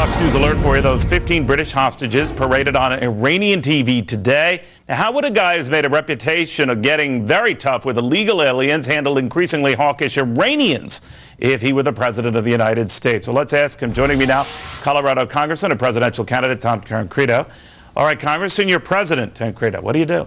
Fox News alert for you. Those 15 British hostages paraded on Iranian TV today. Now, how would a guy who's made a reputation of getting very tough with illegal aliens handle increasingly hawkish Iranians if he were the president of the United States? Well, let's ask him. Joining me now, Colorado Congressman and presidential candidate Tom Tancredo. All right, Congressman, you're president, Tancredo. What do you do?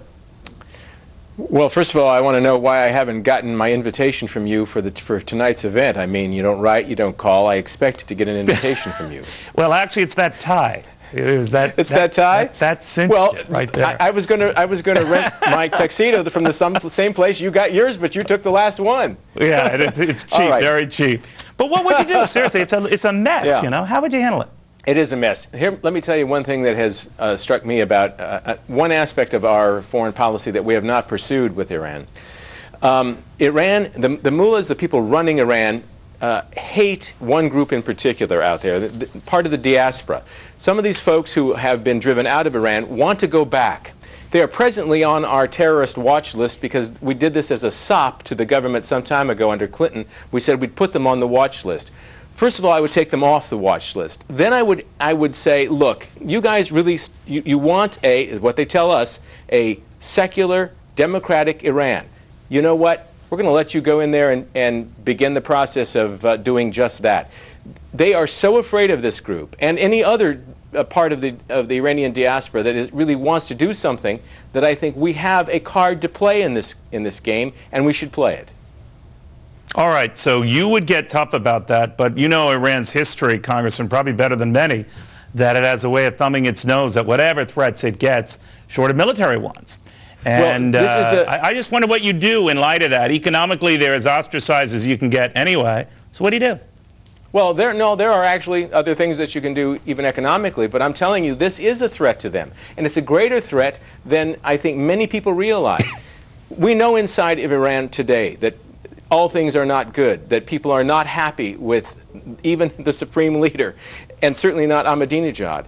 Well, first of all, I want to know why I haven't gotten my invitation from you for tonight's event. I mean, you don't write, you don't call. I expect to get an invitation from you. Well, actually, it's that tie. It's that tie. That cinched it right there. I was going to rent my tuxedo from the same place you got yours, but you took the last one. Yeah, it's cheap, right. Very cheap. But what would you do? Seriously, it's a mess. Yeah. You know, how would you handle it? It is a mess. Here, let me tell you one thing that has struck me about one aspect of our foreign policy that we have not pursued with Iran. Iran, the mullahs, the people running Iran, hate one group in particular out there, part of the diaspora. Some of these folks who have been driven out of Iran want to go back. They are presently on our terrorist watch list because we did this as a sop to the government some time ago under Clinton. We said we'd put them on the watch list. First of all, I would take them off the watch list. Then I would say, look, you guys really, you want what they tell us, a secular, democratic Iran. You know what? We're going to let you go in there and begin the process of doing just that. They are so afraid of this group and any other part of the Iranian diaspora that really wants to do something that I think we have a card to play in this game, and we should play it. All right, so you would get tough about that, but you know Iran's history, Congressman, probably better than many, that it has a way of thumbing its nose at whatever threats it gets, short of military ones. And well, I just wonder what you do in light of that. Economically, they're as ostracized as you can get anyway. So what do you do? Well, there are actually other things that you can do even economically, but I'm telling you, this is a threat to them. And it's a greater threat than I think many people realize. We know inside of Iran today that all things are not good, that people are not happy with even the supreme leader, and certainly not Ahmadinejad.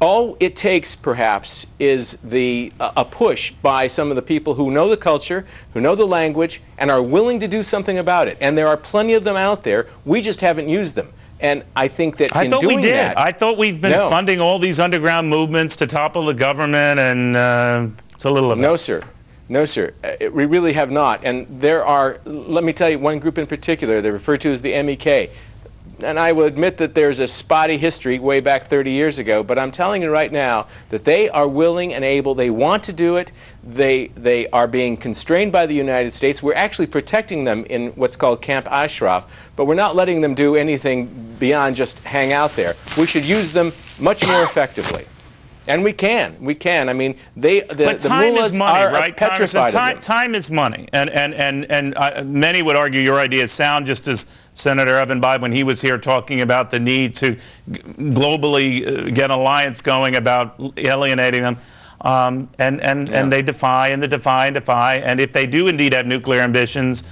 All it takes, perhaps, is a push by some of the people who know the culture, who know the language, and are willing to do something about it. And there are plenty of them out there. We just haven't used them. And I think that I thought we did. I thought we've been funding all these underground movements to topple the government, and it's a little of No, sir. No, sir. We really have not. And there are, let me tell you, one group in particular, they're referred to as the MEK. And I will admit that there's a spotty history way back 30 years ago, but I'm telling you right now that they are willing and able, they want to do it, they are being constrained by the United States. We're actually protecting them in what's called Camp Ashraf, but we're not letting them do anything beyond just hang out there. We should use them much more effectively. And we can. I mean, but time is money, are right, petrified. Time is money, and many would argue your ideas sound just as Senator Evan Bayh, when he was here talking about the need to globally get an alliance going about alienating them, and they defy and defy, and if they do indeed have nuclear ambitions,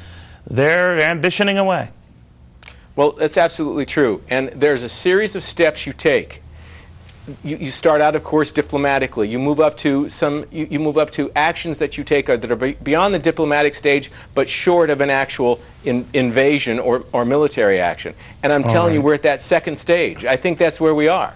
they're ambitioning away. Well, that's absolutely true, and there's a series of steps you take. You start out, of course, diplomatically. You move up to you move up to actions that you take that are beyond the diplomatic stage, but short of an actual invasion or military action. And I'm telling you, we're at that second stage. I think that's where we are.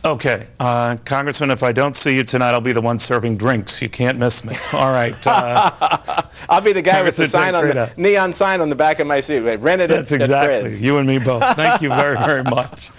Okay, Congressman, if I don't see you tonight, I'll be the one serving drinks. You can't miss me. All right. I'll be the guy with the sign on the neon sign on the back of my suit. Rent it. That's exactly. You and me both. Thank you very, very much.